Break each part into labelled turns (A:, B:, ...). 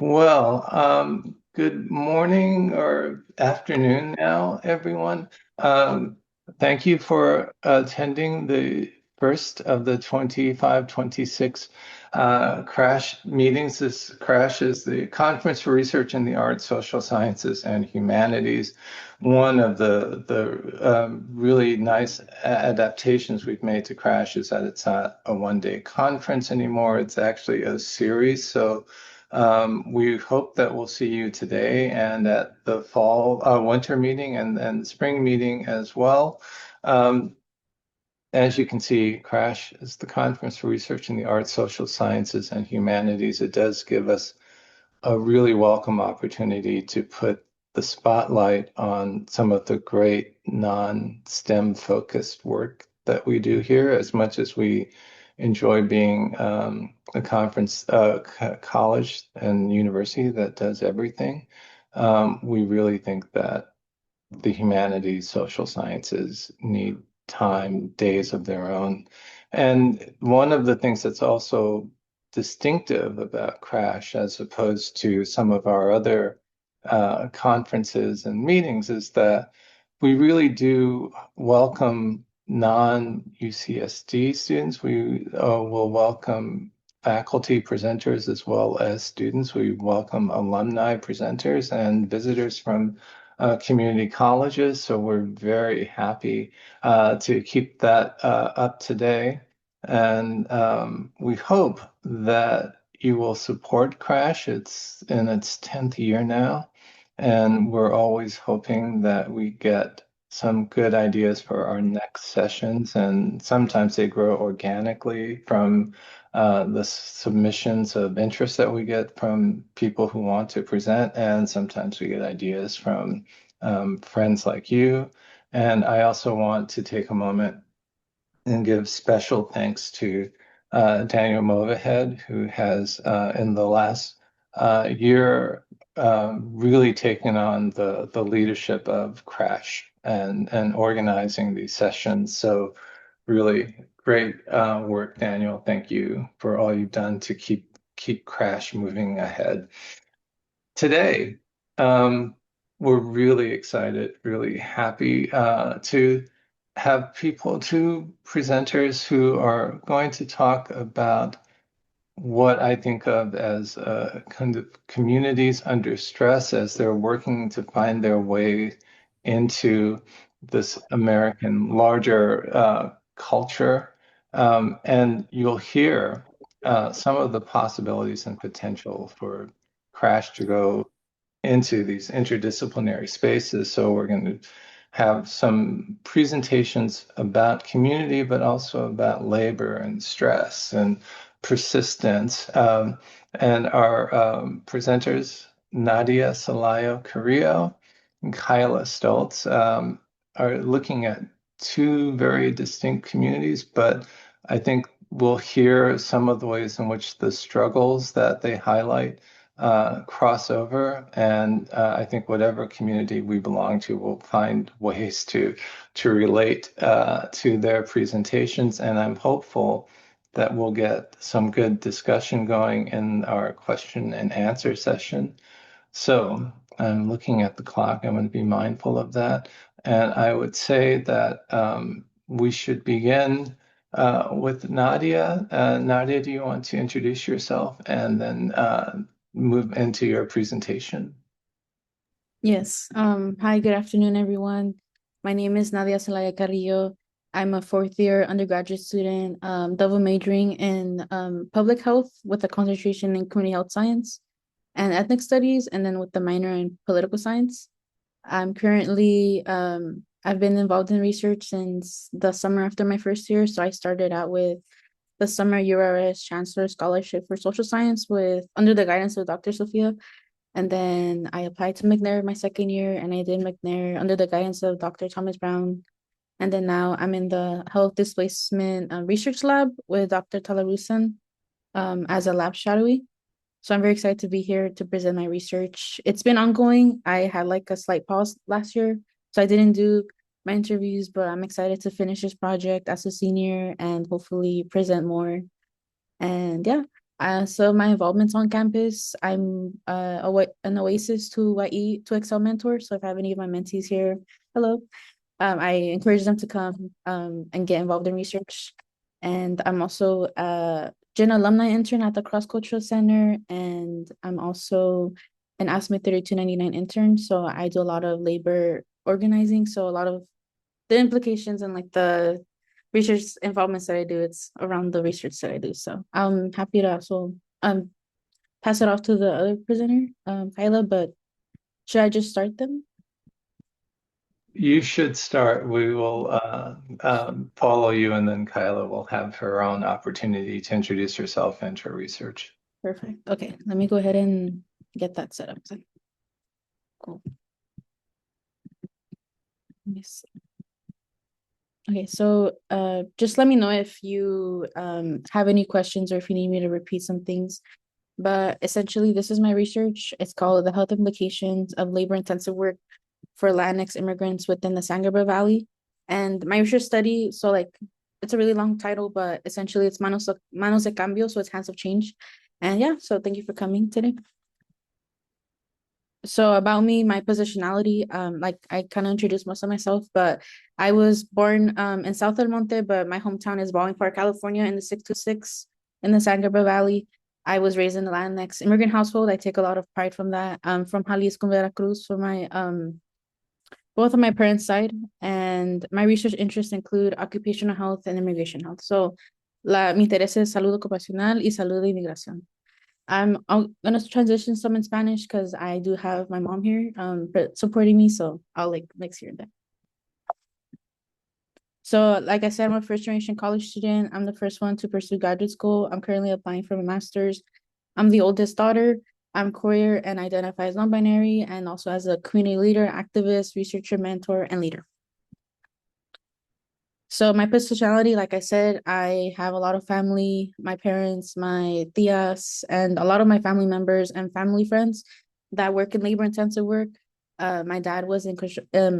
A: Well, good morning or afternoon now, everyone. Um, Thank you for attending the first of the 25-26 CRASH meetings. This CRASH is the Conference for Research in the Arts, Social Sciences, and Humanities. One of the really nice adaptations we've made to CRASH is that it's not a one-day conference anymore. It's actually a series. So we hope that we'll see you today and at the winter meeting and spring meeting as well. Um, as you can see, CRASH is the Conference for Research in the Arts, Social Sciences, and Humanities. It does give us a really welcome opportunity to put the spotlight on some of the great non-STEM focused work that we do here, as much as we enjoy being a conference, college and university that does everything. We really think that the humanities, social sciences need time, days of their own. And one of the things that's also distinctive about CRASH as opposed to some of our other conferences and meetings is that we really do welcome non-UCSD students. We will welcome faculty presenters as well as students. We welcome alumni presenters and visitors from community colleges. So we're very happy to keep that up today. And we hope that you will support CRASH. It's in its 10th year now. And we're always hoping that we get some good ideas for our next sessions. And sometimes they grow organically from the submissions of interest that we get from people who want to present. And sometimes we get ideas from friends like you. And I also want to take a moment and give special thanks to Daniel Movahead, who has in the last year really taken on the leadership of CRASH and organizing these sessions. So really great work, Daniel. Thank you for all you've done to keep CRASH moving ahead. Today, we're really excited, really happy to have two presenters who are going to talk about what I think of as kind of communities under stress as they're working to find their way into this American larger culture. And you'll hear some of the possibilities and potential for CRASH to go into these interdisciplinary spaces. So we're going to have some presentations about community, but also about labor and stress and persistence. And our presenters, Nadia Salayo Carrillo and Kyla Stoltz, are looking at two very distinct communities, but I think we'll hear some of the ways in which the struggles that they highlight crossover, and I think whatever community we belong to will find ways to relate to their presentations, and I'm hopeful that we'll get some good discussion going in our question and answer session. So I'm looking at the clock. I'm going to be mindful of that, and I would say that we should begin with Nadia. Nadia, do you want to introduce yourself and then move into your presentation?
B: Yes. Hi, good afternoon, everyone. My name is Nadia Celaya Carrillo. I'm a fourth year undergraduate student, double majoring in public health with a concentration in community health science and ethnic studies, and then with the minor in political science. I'm currently, I've been involved in research since the summer after my first year. So I started out with the summer URS Chancellor Scholarship for Social Science with under the guidance of Dr. Sophia. And then I applied to McNair my second year, and I did McNair under the guidance of Dr. Thomas Brown. And then now I'm in the health displacement research lab with Dr. Talarusan as a lab shadowee. So I'm very excited to be here to present my research. It's been ongoing. I had like a slight pause last year, so I didn't do my interviews, but I'm excited to finish this project as a senior and hopefully present more. And yeah, So my involvements on campus, I'm an Oasis to YE to Excel mentor. So if I have any of my mentees here, hello. I encourage them to come and get involved in research. And I'm also a Gen alumni intern at the Cross Cultural Center, and I'm also an ASME 3299 intern. So I do a lot of labor organizing. So a lot of the implications and like the research involvements that I do, it's around the research that I do. So I'm happy to also pass it off to the other presenter, Kyla, but should I just start them?
A: You should start. We will follow you, and then Kyla will have her own opportunity to introduce herself and her research.
B: Perfect. Okay, let me go ahead and get that set up. Cool. Yes. Okay, so just let me know if you have any questions or if you need me to repeat some things. But essentially, this is my research. It's called The Health Implications of Labor-Intensive Work for Latinx Immigrants Within the Sangre Valley. And my research study, so like it's a really long title, but essentially it's manos de cambio, so it's hands of change. And yeah, so thank you for coming today. So about me, my positionality, like I kind of introduced most of myself, but I was born in South El Monte, but my hometown is Baldwin Park, California, in the 626 in the San Gabriel Valley. I was raised in the Latinx immigrant household. I take a lot of pride from that. From Jalisco, Veracruz, for my both of my parents' side, and my research interests include occupational health and immigration health. So, mi interés es salud ocupacional y salud de inmigración. I'm gonna transition some in Spanish because I do have my mom here supporting me, so I'll like mix here and there. So, like I said, I'm a first generation college student. I'm the first one to pursue graduate school. I'm currently applying for my master's. I'm the oldest daughter. I'm queer and identify as non-binary, and also as a community leader, activist, researcher, mentor, and leader. So my personality, like I said, I have a lot of family, my parents, my tias, and a lot of my family members and family friends that work in labor intensive work. My dad was in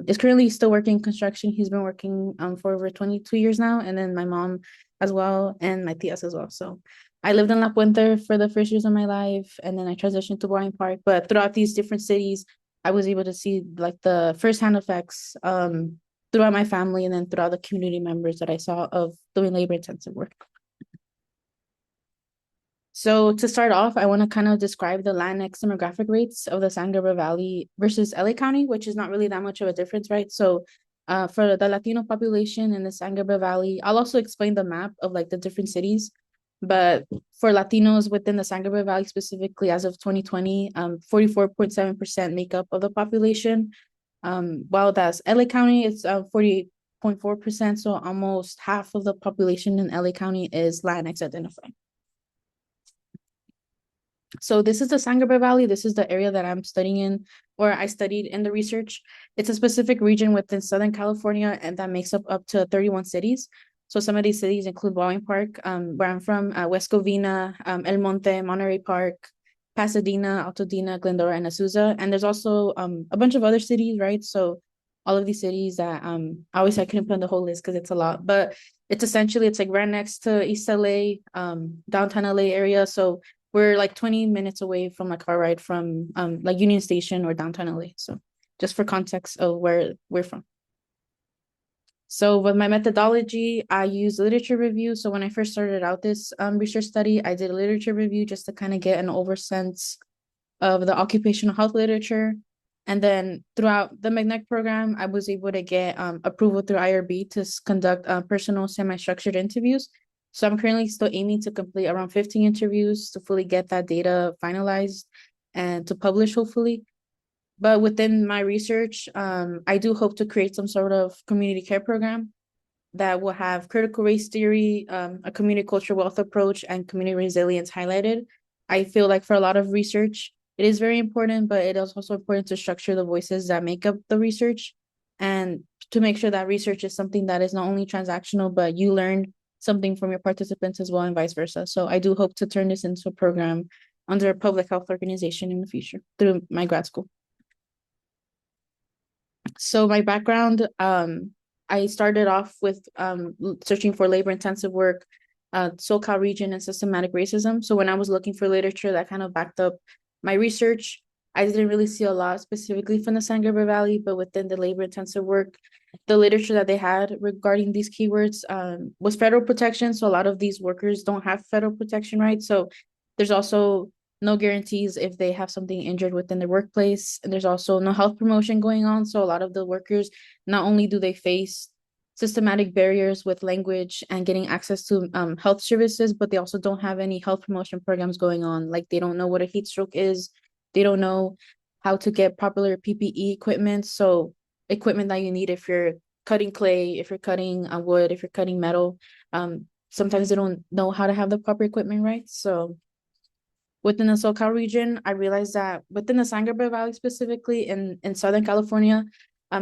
B: is currently still working construction. He's been working for over 22 years now, and then my mom as well, and my tias as well. So I lived in La Puente for the first years of my life, and then I transitioned to Boyne Park. But throughout these different cities, I was able to see like the firsthand effects throughout my family and then throughout the community members that I saw of doing labor intensive work. So to start off, I want to kind of describe the Latinx demographic rates of the San Gabriel Valley versus LA County, which is not really that much of a difference, right? So for the Latino population in the San Gabriel Valley, I'll also explain the map of like the different cities. But for Latinos within the San Gabriel Valley specifically, as of 2020, 44.7% makeup of the population. While that's LA County, it's 48.4%. So almost half of the population in LA County is Latinx identified. So this is the San Gabriel Valley. This is the area that I'm studying in, or I studied in the research. It's a specific region within Southern California, and that makes up to 31 cities. So some of these cities include Baldwin Park, where I'm from, West Covina, El Monte, Monterey Park, Pasadena, Altadena, Glendora, and Azusa. And there's also a bunch of other cities, right? So all of these cities that I always I couldn't put on the whole list because it's a lot, but it's essentially it's like right next to East LA, downtown LA area. So we're like 20 minutes away from a car ride from like Union Station or downtown LA. So just for context of where we're from. So with my methodology, I use literature review. So when I first started out this research study, I did a literature review just to kind of get an oversense of the occupational health literature. And then throughout the McNEC program, I was able to get approval through IRB to conduct personal semi-structured interviews. So I'm currently still aiming to complete around 15 interviews to fully get that data finalized and to publish hopefully. But within my research, I do hope to create some sort of community care program that will have critical race theory, a community culture wealth approach, and community resilience highlighted. I feel like for a lot of research, it is very important, but it is also important to structure the voices that make up the research and to make sure that research is something that is not only transactional, but you learn something from your participants as well and vice versa. So I do hope to turn this into a program under a public health organization in the future through my grad school. So my background, I started off with searching for labor intensive work SoCal region and systematic racism. So when I was looking for literature that kind of backed up my research, I didn't really see a lot specifically from the San Gabriel Valley, but within the labor intensive work, the literature that they had regarding these keywords was federal protection. So a lot of these workers don't have federal protection rights. So there's also no guarantees if they have something injured within their workplace. And there's also no health promotion going on. So a lot of the workers, not only do they face systematic barriers with language and getting access to health services, but they also don't have any health promotion programs going on. Like they don't know what a heat stroke is. They don't know how to get popular PPE equipment. So equipment that you need if you're cutting clay, if you're cutting wood, if you're cutting metal. Sometimes they don't know how to have the proper equipment, right? So within the SoCal region, I realized that within the San Gabriel Valley specifically in Southern California,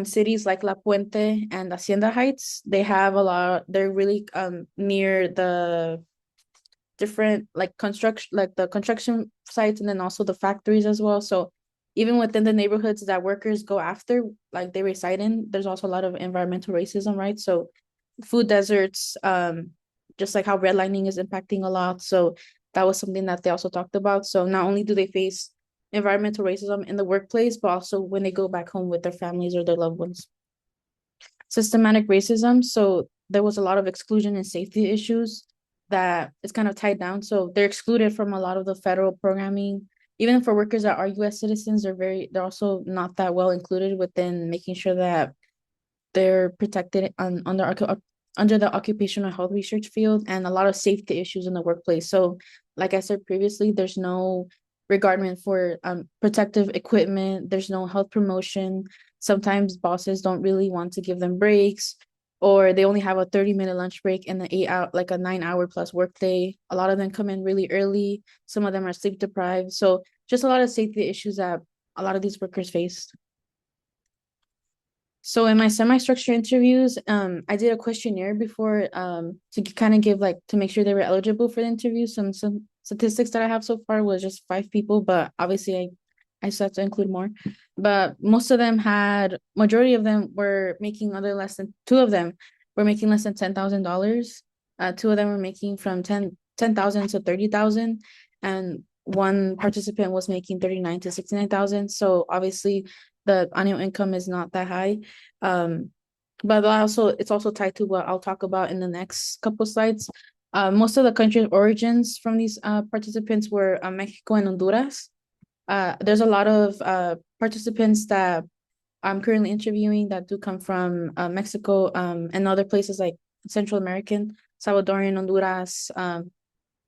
B: cities like La Puente and Hacienda Heights, they have a lot, they're really near the different like construction, like the construction sites and then also the factories as well. So even within the neighborhoods that workers go after, like they reside in, there's also a lot of environmental racism, right? So food deserts, just like how redlining is impacting a lot. So that was something that they also talked about. So not only do they face environmental racism in the workplace, but also when they go back home with their families or their loved ones. Systematic racism. So there was a lot of exclusion and safety issues that is kind of tied down. So they're excluded from a lot of the federal programming. Even for workers that are US citizens, they're also not that well included within making sure that they're protected under the occupational health research field and a lot of safety issues in the workplace. So, like I said previously, there's no regardment for protective equipment. There's no health promotion. Sometimes bosses don't really want to give them breaks, or they only have a 30-minute lunch break and the 8 hour, like a 9 hour plus workday. A lot of them come in really early. Some of them are sleep deprived. So, just a lot of safety issues that a lot of these workers face. So in my semi-structured interviews, I did a questionnaire before to kind of give like to make sure they were eligible for the interview. Some statistics that I have so far was just 5 people, but obviously I still have to include more. But most of them had majority of them were making other less than two of them were making less than $10,000. Two of them were making from 10,000 to 30,000, and one participant was making 39 to 69,000. So obviously the annual income is not that high. Um, but also it's also tied to what I'll talk about in the next couple slides. Most of the country origins from these participants were Mexico and Honduras. There's a lot of participants that I'm currently interviewing that do come from Mexico and other places like Central American, Salvadorian, Honduras,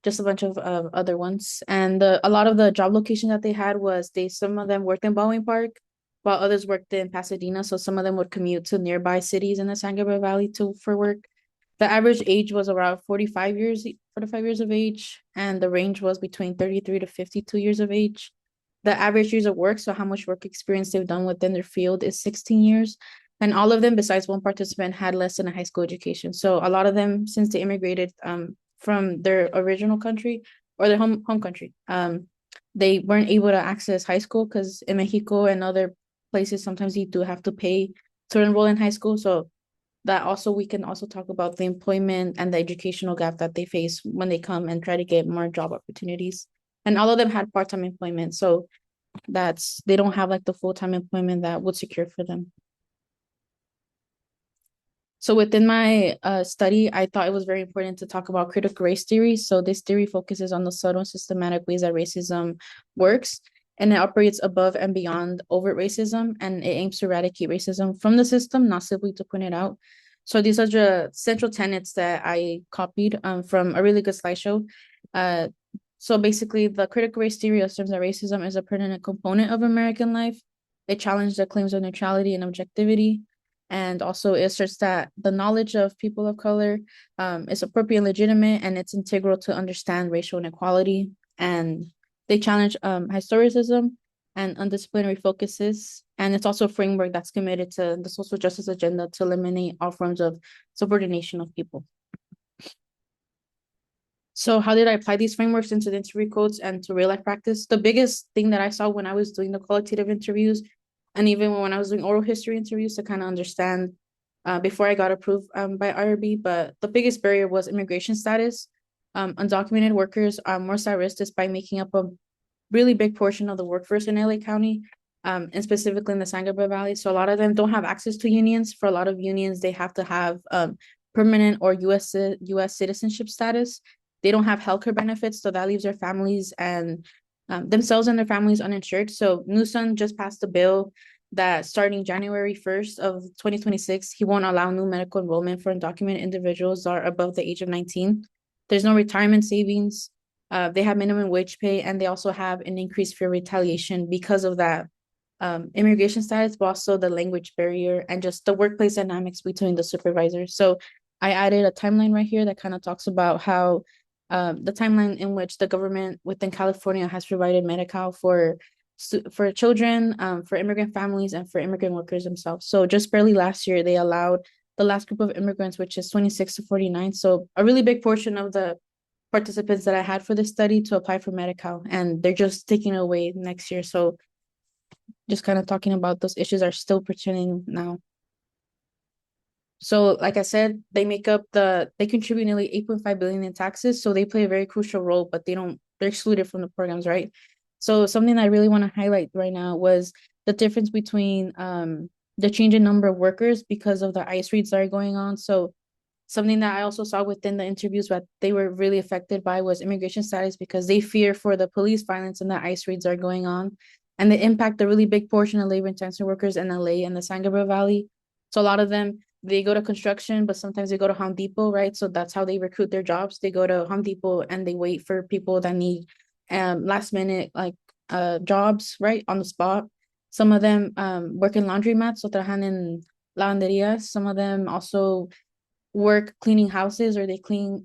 B: just a bunch of other ones. And a lot of the job location that they had was some of them worked in Baldwin Park, while others worked in Pasadena. So some of them would commute to nearby cities in the San Gabriel Valley for work. The average age was around 45 years of age, and the range was between 33 to 52 years of age. The average years of work, so how much work experience they've done within their field, is 16 years. And all of them, besides one participant, had less than a high school education. So a lot of them, since they immigrated from their original country or their home country, they weren't able to access high school because in Mexico and other places, sometimes you do have to pay to enroll in high school. So that also we can also talk about the employment and the educational gap that they face when they come and try to get more job opportunities. And all of them had part-time employment. So they don't have like the full-time employment that would secure for them. So within my study, I thought it was very important to talk about critical race theory. So this theory focuses on the subtle and systematic ways that racism works, and it operates above and beyond overt racism, and it aims to eradicate racism from the system, not simply to point it out. So these are the central tenets that I copied from a really good slideshow. Uh, so basically, the critical race theory assumes that racism is a permanent component of American life. It challenges the claims of neutrality and objectivity, and also it asserts that the knowledge of people of color is appropriate and legitimate, and it's integral to understand racial inequality. And they challenge historicism and undisciplinary focuses. And it's also a framework that's committed to the social justice agenda to eliminate all forms of subordination of people. So how did I apply these frameworks into the interview codes and to real life practice? The biggest thing that I saw when I was doing the qualitative interviews, and even when I was doing oral history interviews to kind of understand before I got approved by IRB, but the biggest barrier was immigration status. Undocumented workers are more at risk despite making up a really big portion of the workforce in LA County, and specifically in the San Gabriel Valley. So a lot of them don't have access to unions. For a lot of unions, they have to have permanent or US citizenship status. They don't have healthcare benefits, so that leaves their families and themselves and their families uninsured. So Newsom just passed a bill that starting January 1st of 2026, he won't allow new medical enrollment for undocumented individuals that are above the age of 19. There's no retirement savings. They have minimum wage pay, and they also have an increased fear retaliation because of that immigration status, but also the language barrier and just the workplace dynamics between the supervisors. So I added a timeline right here that kind of talks about how the timeline in which the government within California has provided Medi-Cal for children, for immigrant families, and for immigrant workers themselves. So just barely last year, they allowed the last group of immigrants, which is 26 to 49. So a really big portion of the participants that I had for this study to apply for Medi-Cal, and they're just taking it away next year. So just kind of talking about those issues are still pertaining now. So, like I said, they contribute nearly 8.5 billion in taxes. So they play a very crucial role, but they're excluded from the programs, right? So something that I really want to highlight right now was the difference between the change in number of workers because of the ICE raids that are going on. So something that I also saw within the interviews that they were really affected by was immigration status because they fear for the police violence and the ICE raids are going on. And they impact a really big portion of labor intensive workers in LA and the San Gabriel Valley. So a lot of them, they go to construction, but sometimes they go to Home Depot, right? So that's how they recruit their jobs. They go to Home Depot and they wait for people that need last minute jobs, right? On the spot. Some of them work in laundromats, so trabajan en lavanderías. Some of them also work cleaning houses or they clean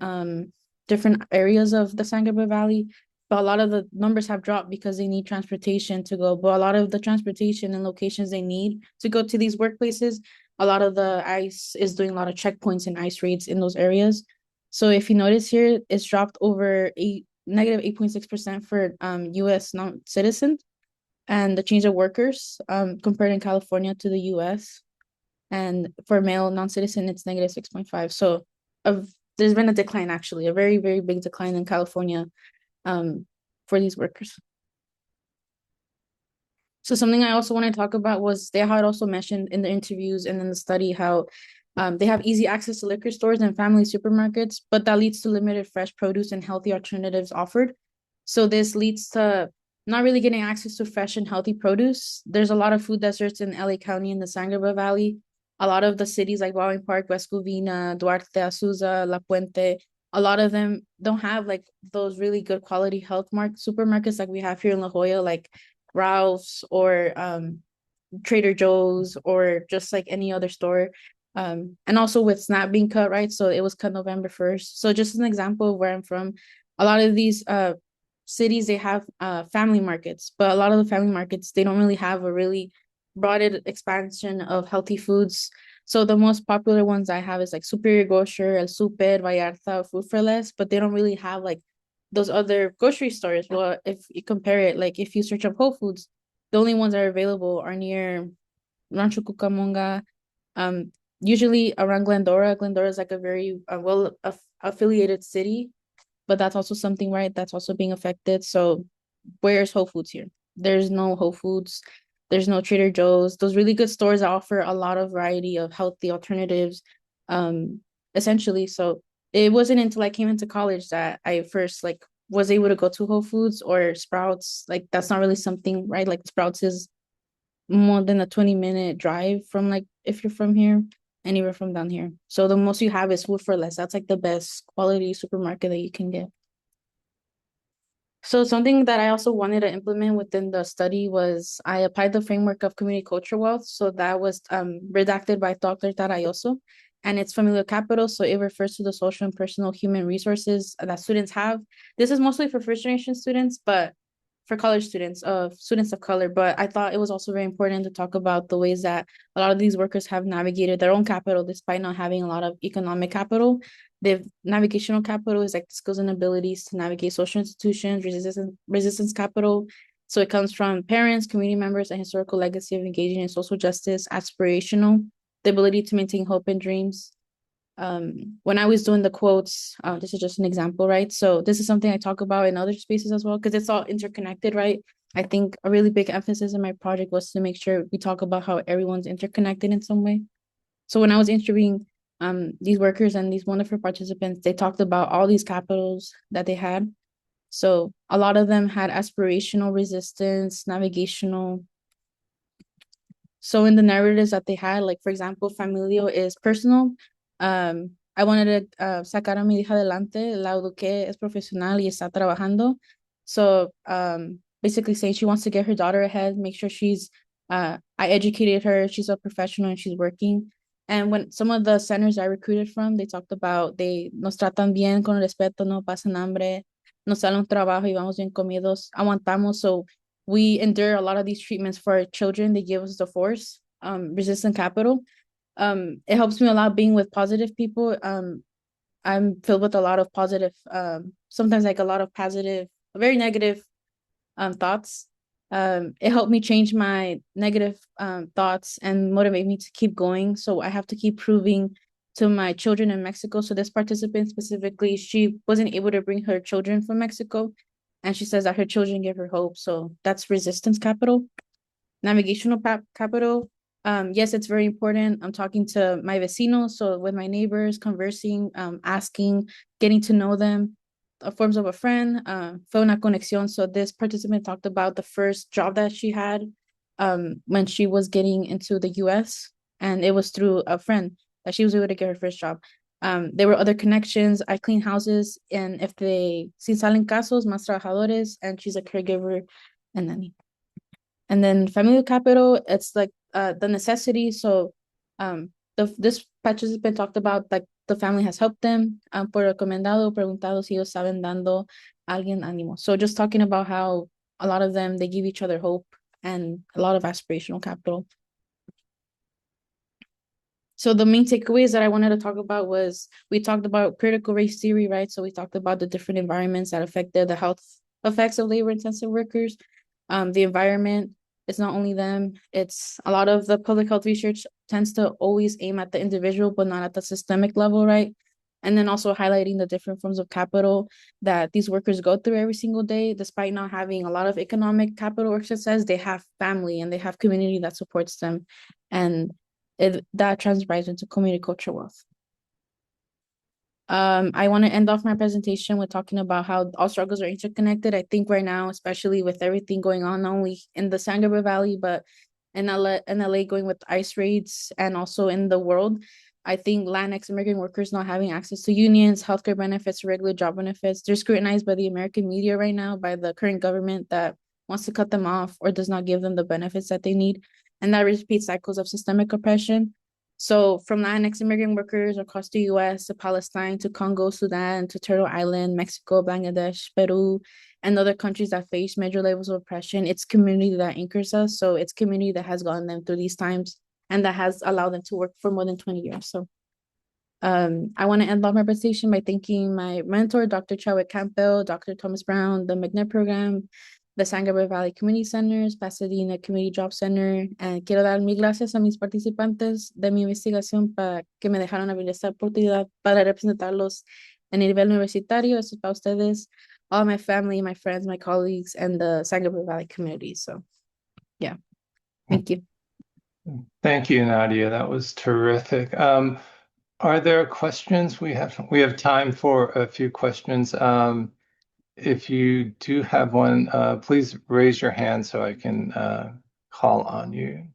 B: different areas of the San Gabriel Valley. But a lot of the numbers have dropped because they need transportation to go. But a lot of the transportation and locations they need to go to these workplaces, a lot of the ICE is doing a lot of checkpoints and ICE raids in those areas. So if you notice here, it's dropped over negative 8.6% for US non-citizens and the change of workers compared in California to the US. And for male non-citizen, it's negative 6.5. So there's been a decline, actually, a very, very big decline in California for these workers. So something I also want to talk about was they had also mentioned in the interviews and in the study how they have easy access to liquor stores and family supermarkets, but that leads to limited fresh produce and healthy alternatives offered. So this leads to not really getting access to fresh and healthy produce. There's a lot of food deserts in LA County and the San Gabriel Valley. A lot of the cities like Baldwin Park, West Covina, Duarte, Azusa, La Puente, a lot of them don't have like those really good quality health supermarkets like we have here in La Jolla, like Ralph's or Trader Joe's or just like any other store. And also with SNAP being cut, right? So it was cut November 1st. So just an example of where I'm from, a lot of these cities, they have family markets, but a lot of the family markets, they don't really have a really broad expansion of healthy foods. So the most popular ones I have is like Superior Grocer, El Super, Vallarta, Food for Less, but they don't really have like those other grocery stores. Well, if you compare it, like if you search up Whole Foods, the only ones that are available are near Rancho Cucamonga, usually around Glendora. Glendora is like a very affiliated city, but that's also something, right? That's also being affected. So where's Whole Foods here? There's no Whole Foods. There's no Trader Joe's. Those really good stores that offer a lot of variety of healthy alternatives, um, essentially. So it wasn't until I came into college that I first like was able to go to Whole Foods or Sprouts. Like that's not really something, right? Like Sprouts is more than a 20-minute drive from like if you're from here, anywhere from down here. So the most you have is Food for Less. That's like the best quality supermarket that you can get. So something that I also wanted to implement within the study was I applied the framework of community culture wealth. So that was redacted by Dr. Tarayoso, and it's familiar capital. So it refers to the social and personal human resources that students have. This is mostly for first generation students, but for college students, students of color. But I thought it was also very important to talk about the ways that a lot of these workers have navigated their own capital despite not having a lot of economic capital. The navigational capital is like the skills and abilities to navigate social institutions, resistance capital. So it comes from parents, community members, and historical legacy of engaging in social justice, aspirational, the ability to maintain hope and dreams. When I was doing the quotes, this is just an example, right? So this is something I talk about in other spaces as well, because it's all interconnected, right? I think a really big emphasis in my project was to make sure we talk about how everyone's interconnected in some way. So when I was interviewing these workers and these wonderful participants, they talked about all these capitals that they had. So a lot of them had aspirational resistance, navigational. So in the narratives that they had, like for example, familial is personal. I wanted to sacar a mi hija adelante, la eduqué, es profesional y está trabajando. So basically saying she wants to get her daughter ahead, make sure I educated her, she's a professional and she's working. And when some of the centers I recruited from, they talked about they nos tratan bien con respeto, no pasan hambre, nos salen un trabajo y vamos bien comidos, aguantamos. So we endure a lot of these treatments for our children. They give us the force, resistant capital. It helps me a lot being with positive people. I'm filled with a lot of positive, sometimes like a lot of positive, very negative thoughts. It helped me change my negative thoughts and motivate me to keep going. So I have to keep proving to my children in Mexico. So this participant specifically, she wasn't able to bring her children from Mexico, and she says that her children give her hope. So that's resistance capital. Navigational capital. Yes, it's very important. I'm talking to my vecinos, so with my neighbors, conversing, asking, getting to know them, forms of a friend, fue una conexión. So this participant talked about the first job that she had when she was getting into the US, and it was through a friend that she was able to get her first job. There were other connections. I clean houses, and if they si salen casos, más trabajadores, and she's a caregiver, and then familial capital, it's like the necessity. So this participant talked about like the family has helped them por recomendado, preguntado si ellos saben dando a alguien ánimo. So just talking about how a lot of them they give each other hope and a lot of aspirational capital. So the main takeaways that I wanted to talk about was we talked about critical race theory, right? So we talked about the different environments that affected the health effects of labor intensive workers. The environment is not only them, it's a lot of the public health research tends to always aim at the individual, but not at the systemic level, right? And then also highlighting the different forms of capital that these workers go through every single day, despite not having a lot of economic capital or success, they have family and they have community that supports them. And that translates into community cultural wealth. I want to end off my presentation with talking about how all struggles are interconnected. I think right now, especially with everything going on, not only in the San Gabriel Valley, but in LA going with ICE raids and also in the world, I think Latinx immigrant workers not having access to unions, healthcare benefits, regular job benefits, they're scrutinized by the American media right now, by the current government that wants to cut them off or does not give them the benefits that they need. And that repeats cycles of systemic oppression. So from Latinx immigrant workers across the US to Palestine to Congo, Sudan to Turtle Island, Mexico, Bangladesh, Peru, and other countries that face major levels of oppression, it's community that anchors us. So it's community that has gotten them through these times and that has allowed them to work for more than 20 years. So I want to end off my presentation by thanking my mentor, Dr. Chadwick Campbell, Dr. Thomas Brown, the Magnet Program, the San Gabriel Valley Community Centers, Pasadena Community Job Center. Quiero dar mil gracias a mis participantes de mi investigación para que me dejaron abrir esta oportunidad para representarlos en el nivel universitario. Eso es para ustedes, all my family, my friends, my colleagues, and the San Gabriel Valley community. So, yeah, thank you.
A: Thank you, Nadia. That was terrific. Are there questions? We have time for a few questions. If you do have one, please raise your hand so I can call on you.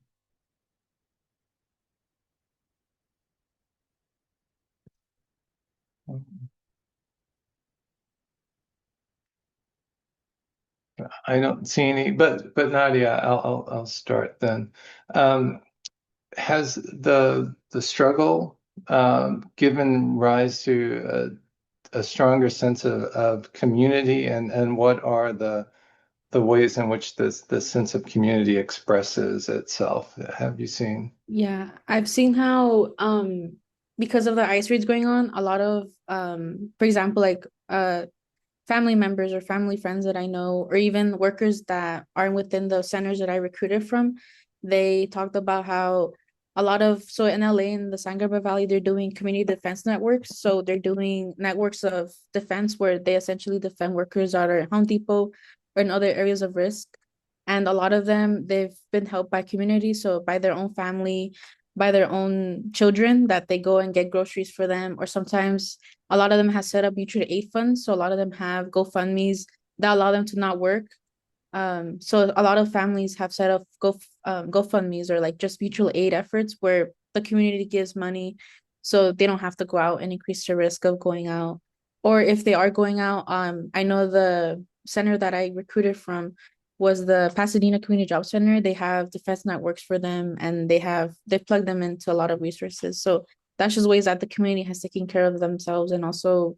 A: I don't see any, but Nadia, I'll start then. Has the struggle given rise to a stronger sense of community, and what are the ways in which this sense of community expresses itself? Have you seen?
B: Yeah, I've seen how because of the ice raids going on, a lot of for example, like family members or family friends that I know, or even workers that are within the centers that I recruited from, they talked about how a lot of, so in LA in the San Gabriel Valley, they're doing community defense networks. So they're doing networks of defense where they essentially defend workers that are at Home Depot or in other areas of risk. And a lot of them, they've been helped by community, so by their own family, by their own children that they go and get groceries for them. Or sometimes a lot of them have set up mutual aid funds. So a lot of them have GoFundMe's that allow them to not work, so a lot of families have set up GoFundMe's or like just mutual aid efforts where the community gives money so they don't have to go out and increase the risk of going out. Or if they are going out, I know the center that I recruited from was the Pasadena Community Job Center. They have defense networks for them and they've plugged them into a lot of resources. So that's just ways that the community has taken care of themselves. And also,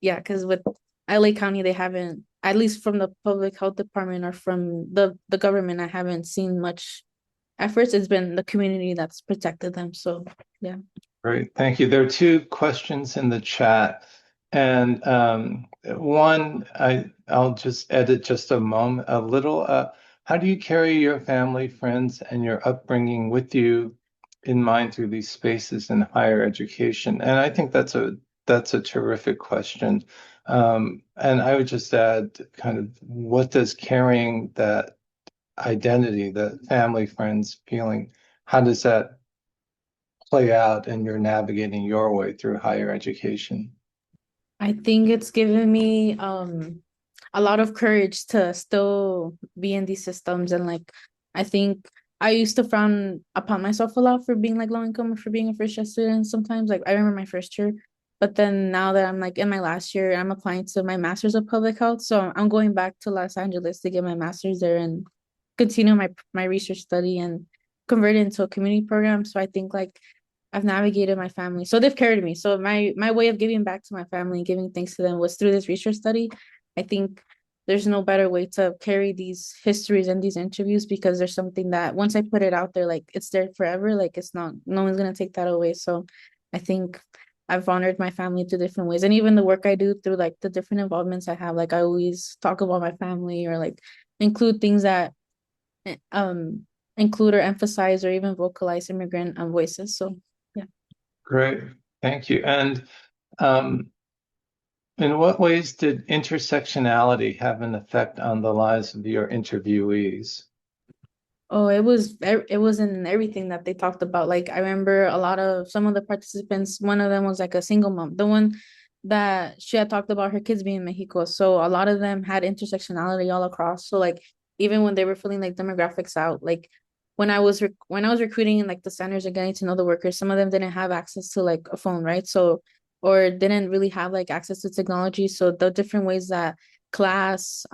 B: yeah, because with LA County, they haven't, at least from the public health department or from the government, I haven't seen much efforts. It's been the community that's protected them. So yeah.
A: Great, thank you. There are two questions in the chat, and one I'll just edit just a moment, a little. How do you carry your family, friends, and your upbringing with you in mind through these spaces in higher education? And I think that's a terrific question. And I would just add, kind of, what does carrying that identity, that family, friends feeling, how does that play out and you're navigating your way through higher education?
B: I think it's given me a lot of courage to still be in these systems. And like I think I used to frown upon myself a lot for being like low income or for being a first year student sometimes. Like I remember my first year, but then now that I'm like in my last year, I'm applying to my master's of public health. So I'm going back to Los Angeles to get my master's there and continue my research study and convert it into a community program. So I think like I've navigated my family. So they've carried me. So my way of giving back to my family and giving thanks to them was through this research study. I think there's no better way to carry these histories and these interviews because there's something that once I put it out there, like it's there forever. Like it's not, no one's gonna take that away. So I think I've honored my family through different ways. And even the work I do through like the different involvements I have, like I always talk about my family or like include things that um include or emphasize or even vocalize immigrant voices. So yeah.
A: Great, thank you. And um, in what ways did intersectionality have an effect on the lives of your interviewees?
B: Oh, it was in everything that they talked about. Like I remember a lot of some of the participants, one of them was like a single mom. The one that she had talked about her kids being in Mexico. So a lot of them had intersectionality all across. So like even when they were filling like demographics out, like when I was recruiting in like the centers and getting to know the workers, some of them didn't have access to like a phone, right? So or didn't really have like access to technology. So the different ways that class,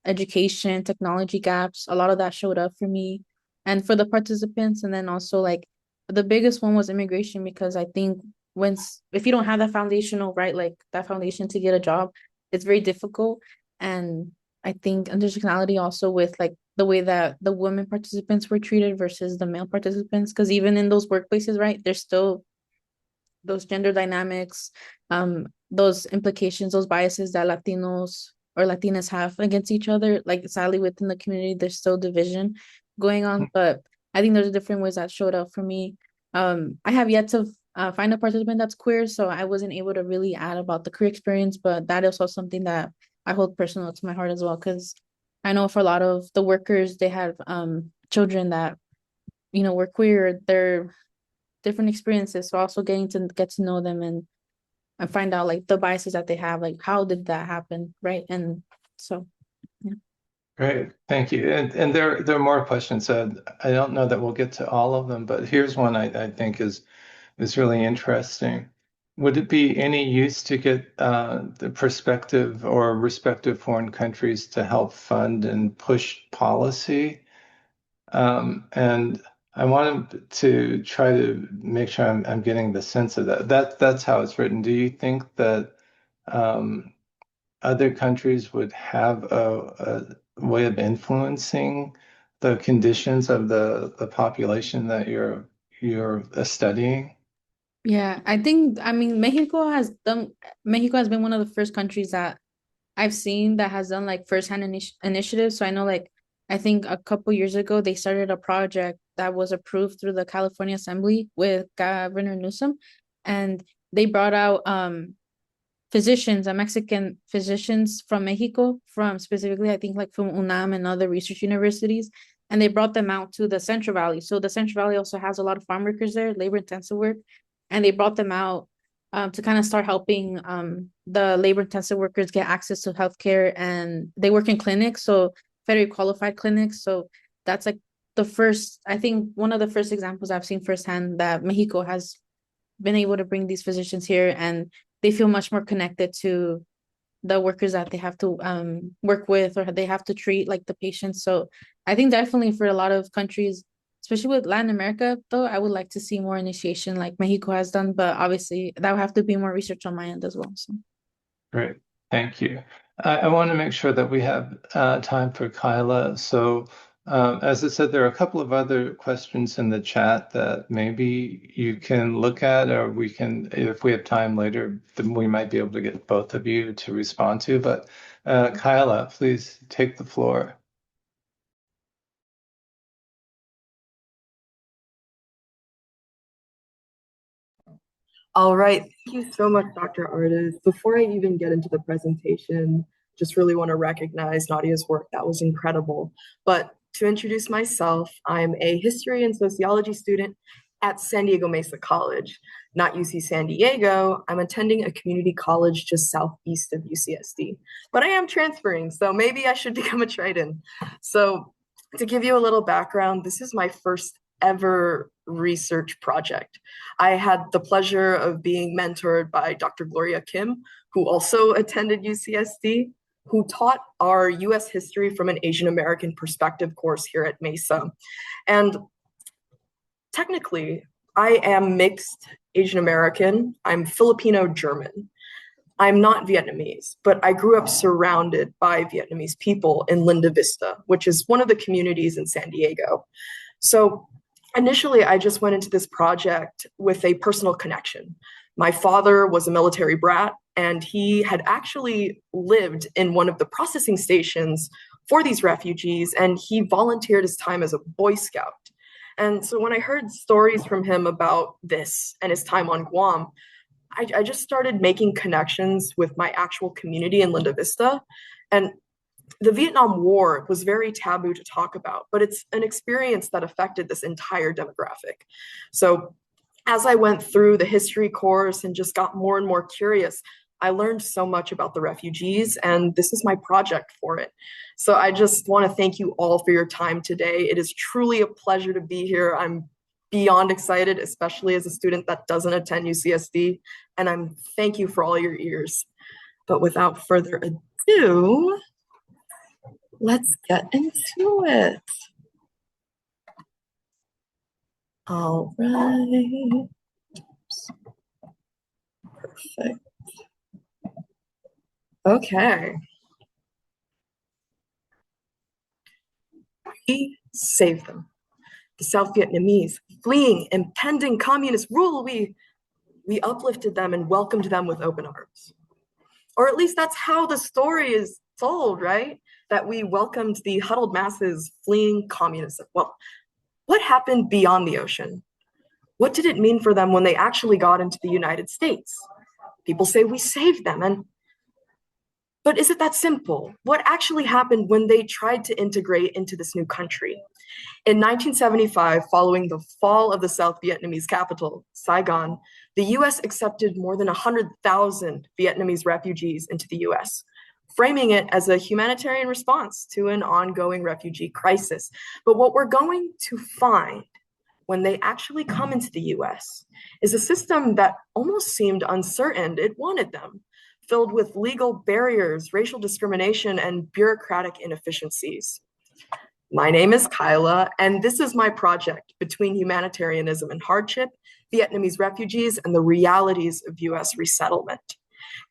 B: education, technology gaps, a lot of that showed up for me and for the participants. And then also like the biggest one was immigration because I think once if you don't have that foundational, right, like that foundation to get a job, it's very difficult. And I think intersectionality also with like the way that the women participants were treated versus the male participants, because even in those workplaces, right, there's still those gender dynamics, those implications, those biases that Latinos or Latinas have against each other. Like sadly within the community, there's still division going on. But I think there's different ways that showed up for me. I have yet to find a participant that's queer, so I wasn't able to really add about the queer experience, but that is also something that I hold personal to my heart as well, because I know for a lot of the workers, they have children that, you know, were queer. They're different experiences. So also getting to get to know them and find out like the biases that they have, like how did that happen, right? And so yeah.
A: Great, thank you. And there are more questions. I don't know that we'll get to all of them, but here's one I think is really interesting. Would it be any use to get the perspective or respective foreign countries to help fund and push policy? And I wanted to try to make sure I'm getting the sense of that. That's how it's written. Do you think that um, other countries would have a way of influencing the conditions of the population that you're studying?
B: Yeah, I think I mean Mexico has been one of the first countries that I've seen that has done like firsthand initiatives. So I know like I think a couple years ago they started a project that was approved through the California Assembly with Governor Newsom, and they brought out physicians, Mexican physicians from Mexico, from specifically, I think like from UNAM and other research universities, and they brought them out to the Central Valley. So the Central Valley also has a lot of farm workers there, labor intensive work, and they brought them out to kind of start helping the labor intensive workers get access to healthcare, and they work in clinics, so very qualified clinics. So that's like the first, I think one of the first examples I've seen firsthand that Mexico has been able to bring these physicians here, and they feel much more connected to the workers that they have to work with, or they have to treat, like the patients. So I think definitely for a lot of countries, especially with Latin America, though, I would like to see more initiation like Mexico has done, but obviously that would have to be more research on my end as well. So
A: Great. Thank you. I want to make sure that we have time for Kyla. So, as I said, there are a couple of other questions in the chat that maybe you can look at, or we can, if we have time later, then we might be able to get both of you to respond to. But Kyla, please take the floor.
C: All right, thank you so much, Dr. Artis. Before I even get into the presentation, just really want to recognize Nadia's work. That was incredible. But to introduce myself, I'm a history and sociology student at San Diego Mesa College, not UC San Diego. I'm attending a community college just southeast of UCSD, but I am transferring, so maybe I should become a trade-in. So to give you a little background, this is my first ever research project. I had the pleasure of being mentored by Dr. Gloria Kim, who also attended UCSD, who taught our US history from an Asian American perspective course here at Mesa. And technically, I am mixed Asian American. I'm Filipino German. I'm not Vietnamese, but I grew up surrounded by Vietnamese people in Linda Vista, which is one of the communities in San Diego. So initially, I just went into this project with a personal connection. My father was a military brat, and he had actually lived in one of the processing stations for these refugees, and he volunteered his time as a Boy Scout. And so when I heard stories from him about this and his time on Guam, I just started making connections with my actual community in Linda Vista. And the Vietnam War was very taboo to talk about, but it's an experience that affected this entire demographic. So as I went through the history course and just got more and more curious, I learned so much about the refugees, and this is my project for it. So I just want to thank you all for your time today. It is truly a pleasure to be here. I'm beyond excited, especially as a student that doesn't attend UCSD, and I'm thank you for all your ears. But without further ado, let's get into it. All right. Oops. Perfect. Okay. We saved them. The South Vietnamese fleeing impending communist rule, we uplifted them and welcomed them with open arms. Or at least that's how the story is told, right? That we welcomed the huddled masses fleeing communism. Well, what happened beyond the ocean? What did it mean for them when they actually got into the United States? People say we saved them, but is it that simple? What actually happened when they tried to integrate into this new country? In 1975, following the fall of the South Vietnamese capital, Saigon, the US accepted more than 100,000 Vietnamese refugees into the US, framing it as a humanitarian response to an ongoing refugee crisis. But what we're going to find when they actually come into the US is a system that almost seemed uncertain. It wanted them, filled with legal barriers, racial discrimination, and bureaucratic inefficiencies. My name is Kyla, and this is my project, Between Humanitarianism and Hardship, Vietnamese Refugees, and the Realities of US Resettlement.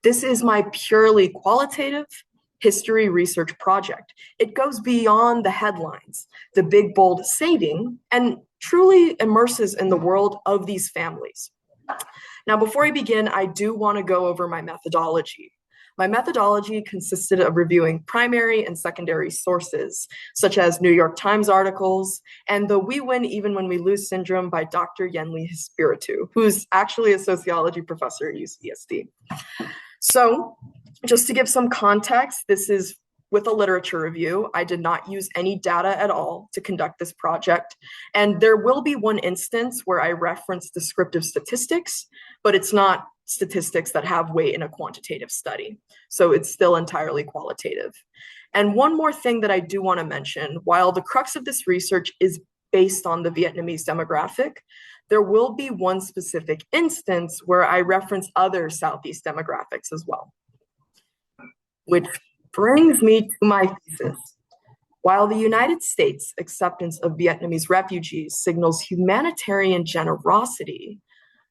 C: This is my purely qualitative history research project. It goes beyond the headlines, the big, bold saving, and truly immerses in the world of these families. Now, before I begin, I do want to go over my methodology. My methodology consisted of reviewing primary and secondary sources, such as New York Times articles and the We Win Even When We Lose syndrome by Dr. Yenli Espiritu, who's actually a sociology professor at UCSD. So just to give some context, this is with a literature review. I did not use any data at all to conduct this project. And there will be one instance where I reference descriptive statistics, but it's not statistics that have weight in a quantitative study. So it's still entirely qualitative. And one more thing that I do want to mention, while the crux of this research is based on the Vietnamese demographic, there will be one specific instance where I reference other Southeast demographics as well. Which brings me to my thesis. While the United States' acceptance of Vietnamese refugees signals humanitarian generosity,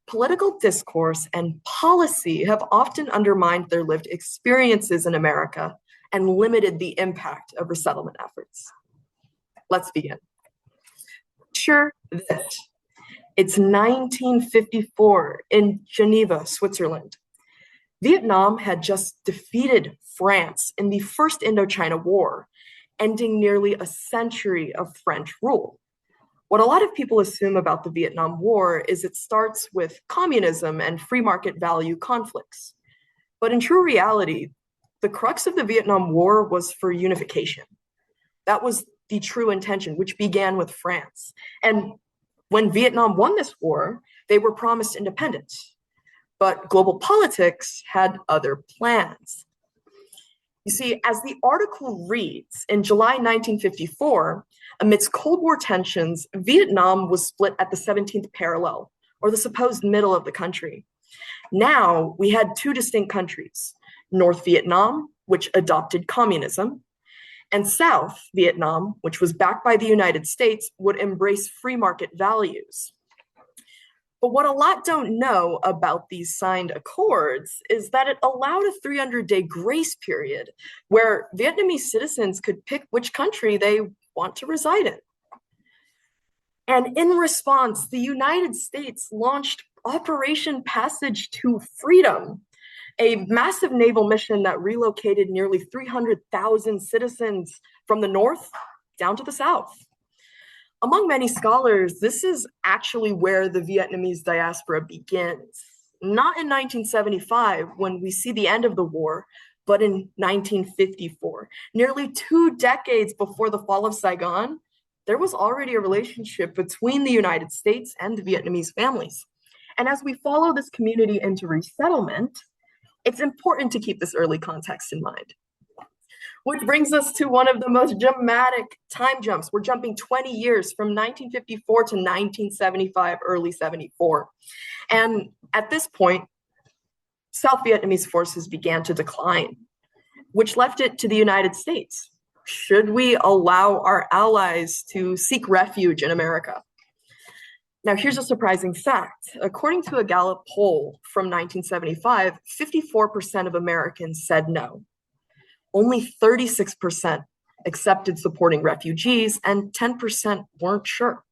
C: political discourse and policy have often undermined their lived experiences in America and limited the impact of resettlement efforts. Let's begin. Picture this. It's 1954 in Geneva, Switzerland. Vietnam had just defeated France in the First Indochina War, ending nearly a century of French rule. What a lot of people assume about the Vietnam War is it starts with communism and free market value conflicts. But in true reality, the crux of the Vietnam War was for unification. That was the true intention, which began with France. And when Vietnam won this war, they were promised independence. But global politics had other plans. You see, as the article reads, in July 1954, amidst Cold War tensions, Vietnam was split at the 17th parallel, or the supposed middle of the country. Now, we had two distinct countries, North Vietnam, which adopted communism, and South Vietnam, which was backed by the United States, would embrace free market values. But what a lot don't know about these signed accords is that it allowed a 300-day grace period where Vietnamese citizens could pick which country they want to reside in. And in response, the United States launched Operation Passage to Freedom, a massive naval mission that relocated nearly 300,000 citizens from the north down to the south. Among many scholars, this is actually where the Vietnamese diaspora begins. Not in 1975, when we see the end of the war, but in 1954. Nearly 2 decades before the fall of Saigon, there was already a relationship between the United States and the Vietnamese families. And as we follow this community into resettlement, it's important to keep this early context in mind. Which brings us to one of the most dramatic time jumps. We're jumping 20 years from 1954 to 1975, early 74. And at this point, South Vietnamese forces began to decline, which left it to the United States. Should we allow our allies to seek refuge in America? Now, here's a surprising fact. According to a Gallup poll from 1975, 54% of Americans said no. Only 36% accepted supporting refugees, and 10% weren't sure.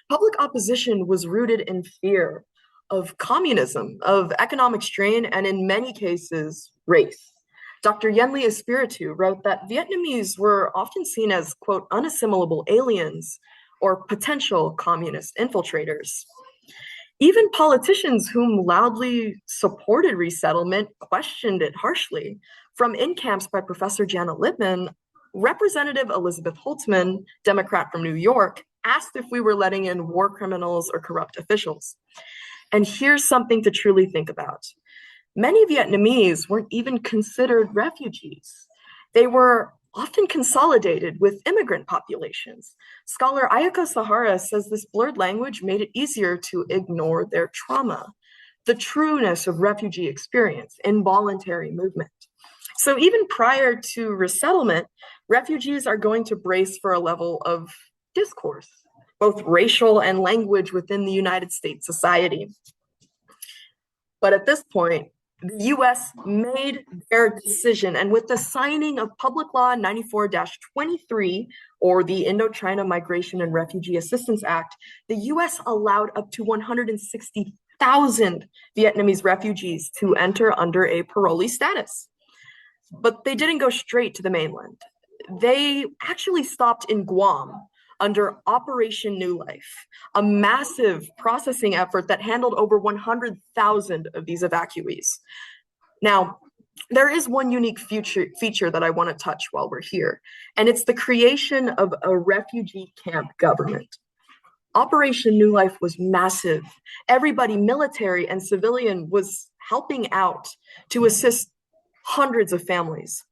C: Public opposition was rooted in fear of communism, of economic strain, and in many cases, race. Dr. Yenli Espiritu wrote that Vietnamese were often seen as, quote, unassimilable aliens or potential communist infiltrators. Even politicians whom loudly supported resettlement questioned it harshly. From In Camps by Professor Janet Lippman, Representative Elizabeth Holtzman, Democrat from New York, asked if we were letting in war criminals or corrupt officials. And here's something to truly think about. Many Vietnamese weren't even considered refugees. They were often consolidated with immigrant populations. Scholar Ayako Sahara says this blurred language made it easier to ignore their trauma, the trueness of refugee experience, involuntary movement. So even prior to resettlement, refugees are going to brace for a level of discourse, both racial and language within the United States society. But at this point, the US made their decision, and with the signing of Public Law 94-23, or the Indochina Migration and Refugee Assistance Act, the US allowed up to 160 100,000 Vietnamese refugees to enter under a parolee status. But they didn't go straight to the mainland. They actually stopped in Guam under Operation New Life, a massive processing effort that handled over 100,000 of these evacuees. Now, there is one unique feature that I want to touch while we're here, and it's the creation of a refugee camp government. Operation New Life was massive. Everybody, military and civilian, was helping out to assist hundreds of families.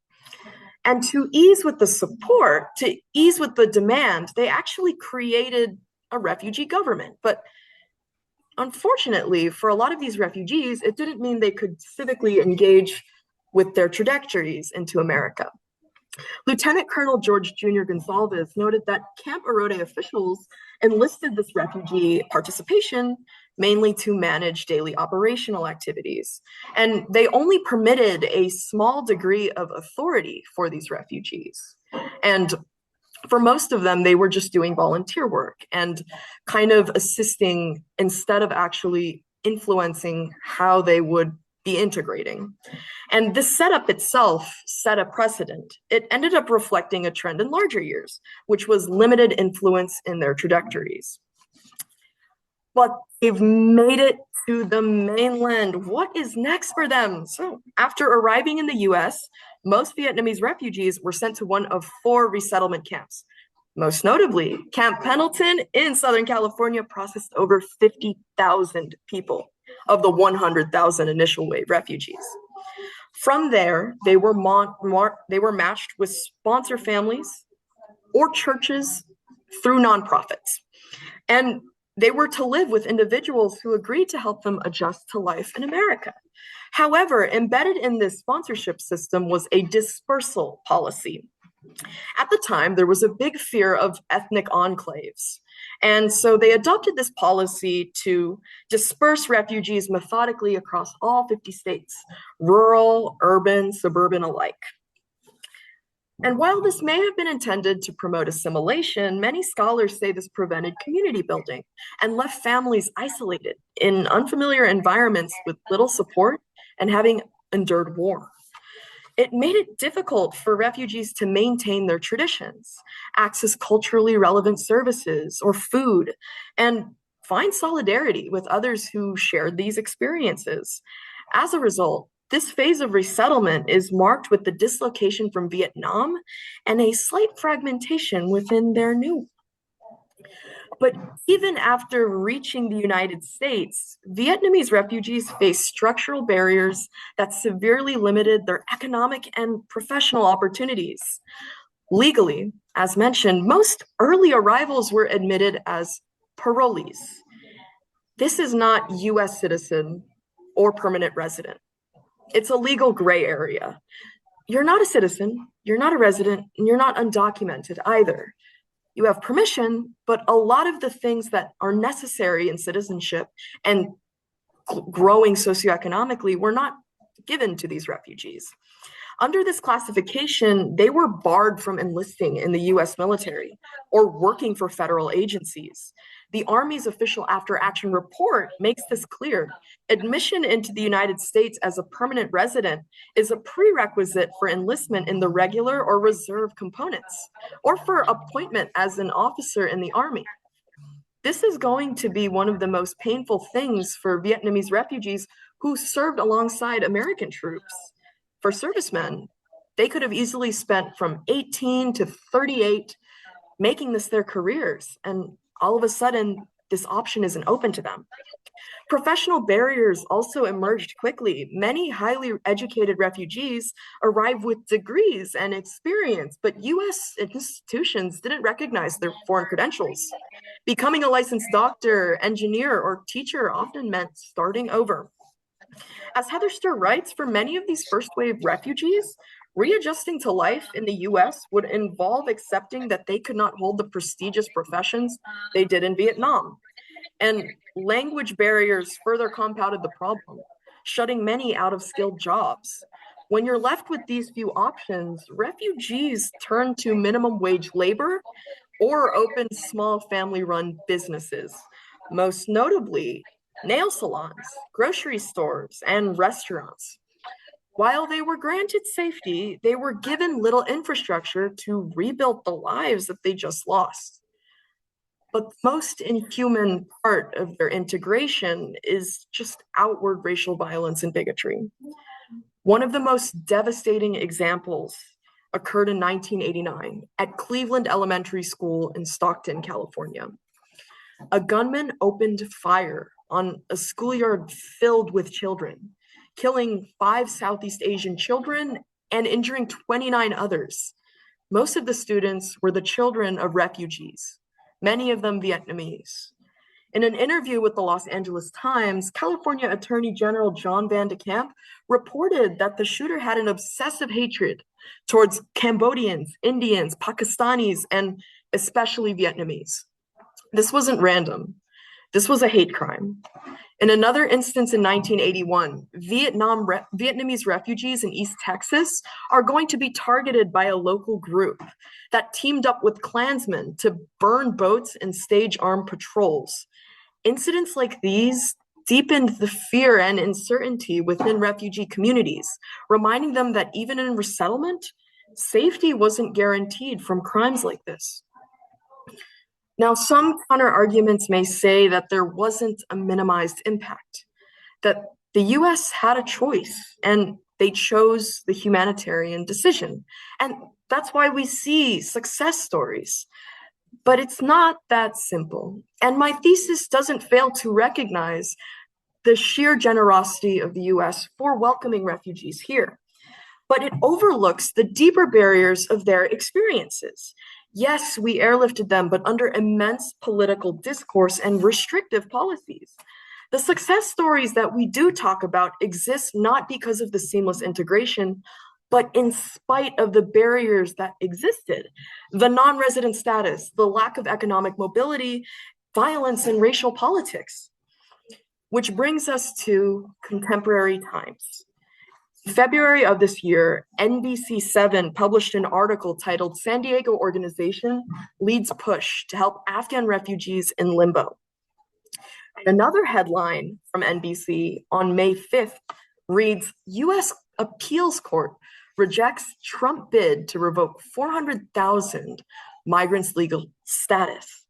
C: And to ease with the support, to ease with the demand, they actually created a refugee government. But unfortunately, for a lot of these refugees, it didn't mean they could civically engage with their trajectories into America. Lieutenant Colonel George Jr. Gonsalves noted that Camp Arode officials enlisted this refugee participation mainly to manage daily operational activities, and they only permitted a small degree of authority for these refugees. And for most of them, they were just doing volunteer work and kind of assisting instead of actually influencing how they would be integrating. And this setup itself set a precedent. It ended up reflecting a trend in larger years, which was limited influence in their trajectories. But they've made it to the mainland. What is next for them? So after arriving in the US, most Vietnamese refugees were sent to one of 4 resettlement camps. Most notably, Camp Pendleton in Southern California processed over 50,000 people of the 100,000 initial wave refugees. From there, they were matched with sponsor families or churches through nonprofits. And they were to live with individuals who agreed to help them adjust to life in America. However, embedded in this sponsorship system was a dispersal policy. At the time, there was a big fear of ethnic enclaves. And so they adopted this policy to disperse refugees methodically across all 50 states, rural, urban, suburban alike. And while this may have been intended to promote assimilation, many scholars say this prevented community building and left families isolated in unfamiliar environments with little support and having endured war. It made it difficult for refugees to maintain their traditions, access culturally relevant services or food, and find solidarity with others who shared these experiences. As a result, this phase of resettlement is marked with the dislocation from Vietnam and a slight fragmentation within their new. But even after reaching the United States, Vietnamese refugees faced structural barriers that severely limited their economic and professional opportunities. Legally, as mentioned, most early arrivals were admitted as parolees. This is not US citizen or permanent resident. It's a legal gray area. You're not a citizen, you're not a resident, and you're not undocumented either. You have permission, but a lot of the things that are necessary in citizenship and growing socioeconomically were not given to these refugees. Under this classification, they were barred from enlisting in the US military or working for federal agencies. The Army's official after action report makes this clear. Admission into the United States as a permanent resident is a prerequisite for enlistment in the regular or reserve components, or for appointment as an officer in the Army. This is going to be one of the most painful things for Vietnamese refugees who served alongside American troops. For servicemen, they could have easily spent from 18 to 38 making this their careers, and all of a sudden, this option isn't open to them. Professional barriers also emerged quickly. Many highly educated refugees arrived with degrees and experience, but US institutions didn't recognize their foreign credentials. Becoming a licensed doctor, engineer, or teacher often meant starting over. As Heather Stir writes, for many of these first wave refugees, readjusting to life in the US would involve accepting that they could not hold the prestigious professions they did in Vietnam. And language barriers further compounded the problem, shutting many out of skilled jobs. When you're left with these few options, refugees turn to minimum wage labor or open small family-run businesses. Most notably, nail salons, grocery stores, and restaurants. While they were granted safety, they were given little infrastructure to rebuild the lives that they just lost. But the most inhuman part of their integration is just outward racial violence and bigotry. One of the most devastating examples occurred in 1989 at Cleveland Elementary School in Stockton, California. A gunman opened fire on a schoolyard filled with children, killing 5 Southeast Asian children and injuring 29 others. Most of the students were the children of refugees, many of them Vietnamese. In an interview with the Los Angeles Times, California Attorney General John Van de Kamp reported that the shooter had an obsessive hatred towards Cambodians, Indians, Pakistanis, and especially Vietnamese. This wasn't random. This was a hate crime. In another instance in 1981, Vietnamese refugees in East Texas are going to be targeted by a local group that teamed up with Klansmen to burn boats and stage armed patrols. Incidents like these deepened the fear and uncertainty within refugee communities, reminding them that even in resettlement, safety wasn't guaranteed from crimes like this. Now, some counter arguments may say that there wasn't a minimized impact, that the US had a choice and they chose the humanitarian decision. And that's why we see success stories. But it's not that simple. And my thesis doesn't fail to recognize the sheer generosity of the US for welcoming refugees here. But it overlooks the deeper barriers of their experiences. Yes, we airlifted them, but under immense political discourse and restrictive policies. The success stories that we do talk about exist not because of the seamless integration, but in spite of the barriers that existed, the non-resident status, the lack of economic mobility, violence, and racial politics. Which brings us to contemporary times. February of this year, NBC7 published an article titled San Diego Organization Leads Push to Help Afghan Refugees in Limbo. And another headline from NBC on May 5th reads, US Appeals Court rejects Trump bid to revoke 400,000 migrants' legal status.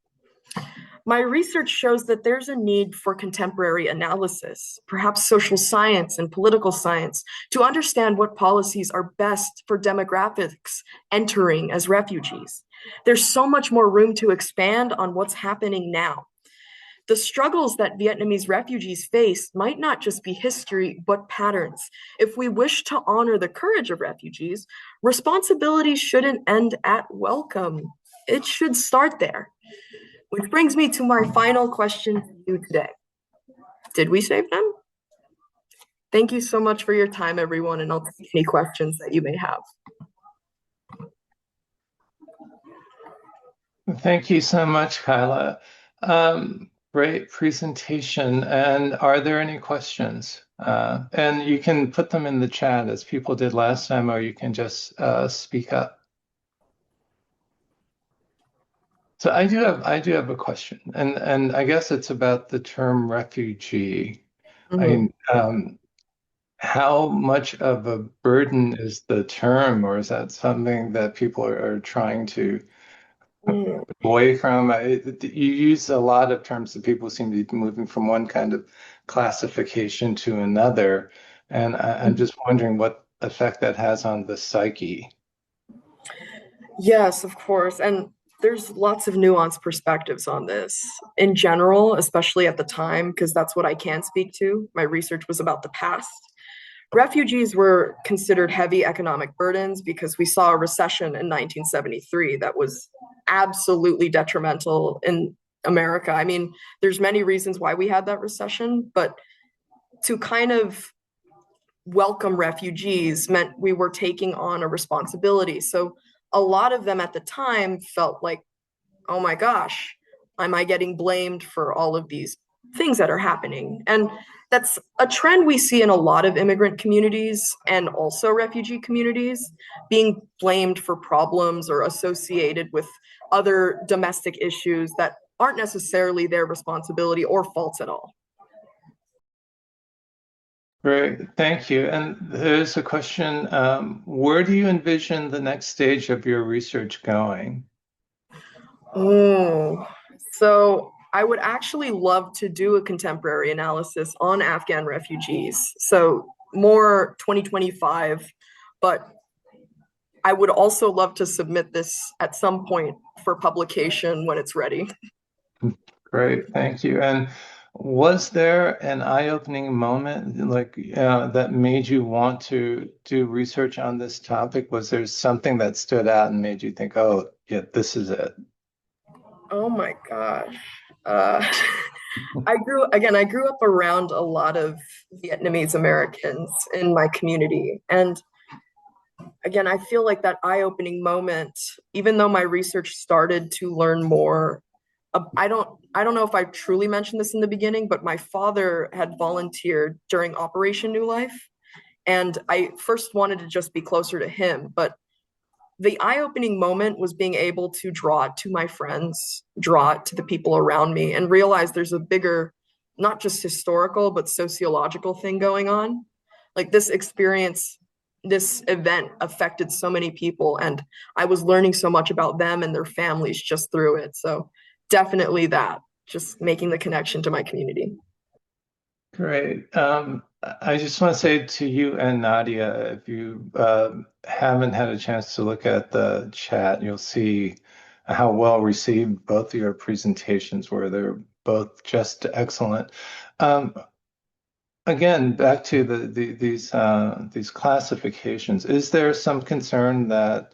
C: My research shows that there's a need for contemporary analysis, perhaps social science and political science, to understand what policies are best for demographics entering as refugees. There's so much more room to expand on what's happening now. The struggles that Vietnamese refugees face might not just be history, but patterns. If we wish to honor the courage of refugees, responsibility shouldn't end at welcome. It should start there. Which brings me to my final question to you today. Did we save them? Thank you so much for your time, everyone, and I'll take any questions that you may have.
A: Thank you so much, Kyla. Great presentation. And are there any questions? And you can put them in the chat as people did last time, or you can just speak up. So I do have a question, and I guess it's about the term refugee. I mean, how much of a burden is the term, or is that something that people are trying to away from? You use a lot of terms that people seem to be moving from one kind of classification to another, and I'm just wondering what effect that has on the psyche.
C: Yes, of course. And there's lots of nuanced perspectives on this in general, especially at the time, because that's what I can speak to. My research was about the past. Refugees were considered heavy economic burdens because we saw a recession in 1973 that was absolutely detrimental in America. I mean, there's many reasons why we had that recession, but to kind of welcome refugees meant we were taking on a responsibility. So a lot of them at the time felt like, oh my gosh, am I getting blamed for all of these things that are happening? And that's a trend we see in a lot of immigrant communities and also refugee communities, being blamed for problems or associated with other domestic issues that aren't necessarily their responsibility or faults at all.
A: Great, thank you. And there's a question, where do you envision the next stage of your research going?
C: Oh, so I would actually love to do a contemporary analysis on Afghan refugees. So more 2025, but I would also love to submit this at some point for publication when it's ready.
A: Great, thank you. And was there an eye-opening moment like that made you want to do research on this topic? Was there something that stood out and made you think, oh, yeah, this is it?
C: Oh my gosh. Uh, I grew up around a lot of Vietnamese Americans in my community. And again, I feel like that eye-opening moment, even though my research started to learn more, I don't know if I truly mentioned this in the beginning, but my father had volunteered during Operation New Life. And I first wanted to just be closer to him, but the eye-opening moment was being able to draw it to my friends, draw it to the people around me, and realize there's a bigger, not just historical, but sociological thing going on. Like this experience, this event affected so many people, and I was learning so much about them and their families just through it. So definitely that, just making the connection to my community.
A: Great. I just want to say to you and Nadia, if you haven't had a chance to look at the chat, you'll see how well received both of your presentations were. They're both just excellent. Um, Again, back to these classifications. Is there some concern that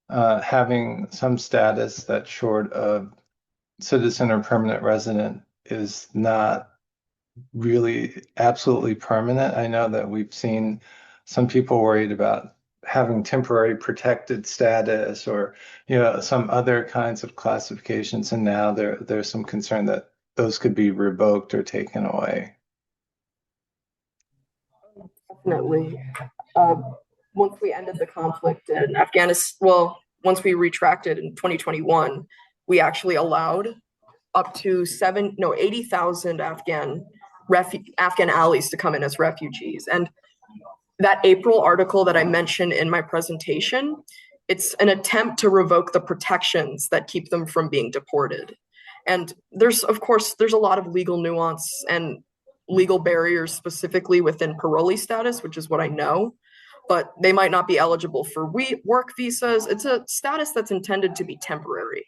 A: having some status that's short of citizen or permanent resident is not really absolutely permanent? I know that we've seen some people worried about having temporary protected status or some other kinds of classifications, and now there's some concern that those could be revoked or taken away.
C: Definitely. Uh, Once we ended the conflict in Afghanistan, well, once we retracted in 2021, we actually allowed up to 80,000 Afghan allies to come in as refugees. And that April article that I mentioned in my presentation, it's an attempt to revoke the protections that keep them from being deported. And of course, there's a lot of legal nuance and legal barriers specifically within parolee status, which is what I know, but they might not be eligible for work visas. It's a status that's intended to be temporary.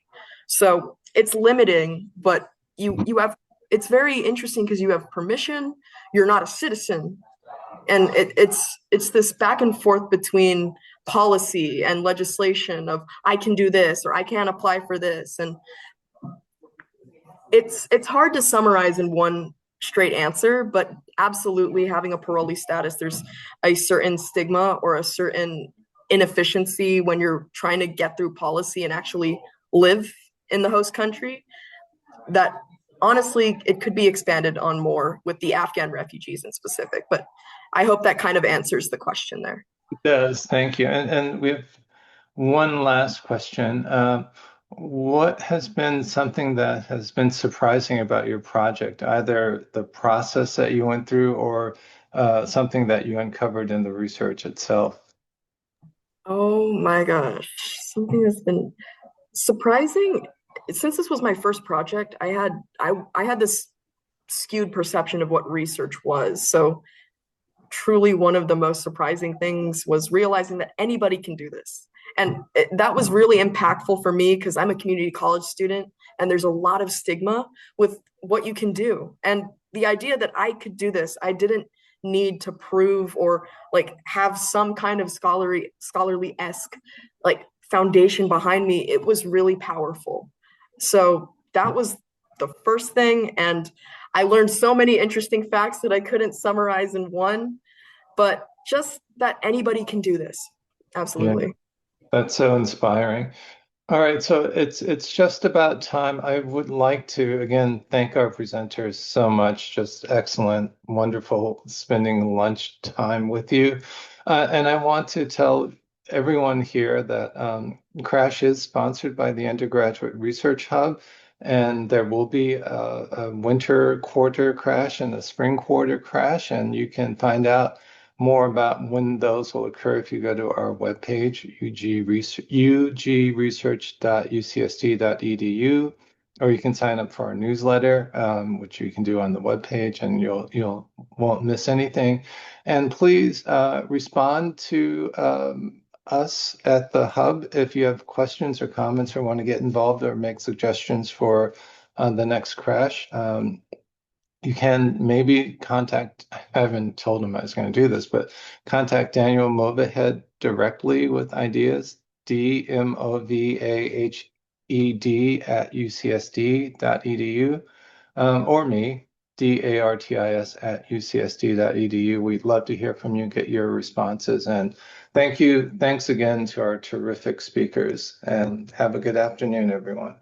C: So it's limiting, but you have it's very interesting because you have permission, you're not a citizen, and it's this back and forth between policy and legislation of I can do this or I can't apply for this, and it's hard to summarize in one straight answer, but absolutely having a parolee status, there's a certain stigma or a certain inefficiency when you're trying to get through policy and actually live in the host country that honestly it could be expanded on more with the Afghan refugees in specific. But I hope that kind of answers the question there.
A: It does, thank you. And we have one last question. What has been something that has been surprising about your project, either the process that you went through or something that you uncovered in the research itself?
C: Oh my gosh, something that's been surprising. Since this was my first project, I had this skewed perception of what research was. So truly one of the most surprising things was realizing that anybody can do this. And that was really impactful for me because I'm a community college student and there's a lot of stigma with what you can do. And the idea that I could do this, I didn't need to prove or like have some kind of scholarly-esque like foundation behind me. It was really powerful. So that was the first thing. And I learned so many interesting facts that I couldn't summarize in one, but just that anybody can do this.
A: Yeah,
C: Absolutely.
A: that's so inspiring. All right, so it's just about time. I would like to again thank our presenters so much. Just excellent, wonderful spending lunch time with you. And I want to tell everyone here that CRASH is sponsored by the Undergraduate Research Hub. And there will be a winter quarter crash and a spring quarter crash, and you can find out more about when those will occur if you go to our webpage, ugresearch.ucsd.edu, or you can sign up for our newsletter, which you can do on the webpage, and you'll won't miss anything. And please respond to us at the hub if you have questions or comments or want to get involved or make suggestions for the next crash. You can maybe contact, I haven't told him I was going to do this, but contact Daniel Movahed directly with ideas, DMOVAHED@ucsd.edu, or me, DARTIS@ucsd.edu. We'd love to hear from you, get your responses. And thanks again to our terrific speakers, and have a good afternoon, everyone.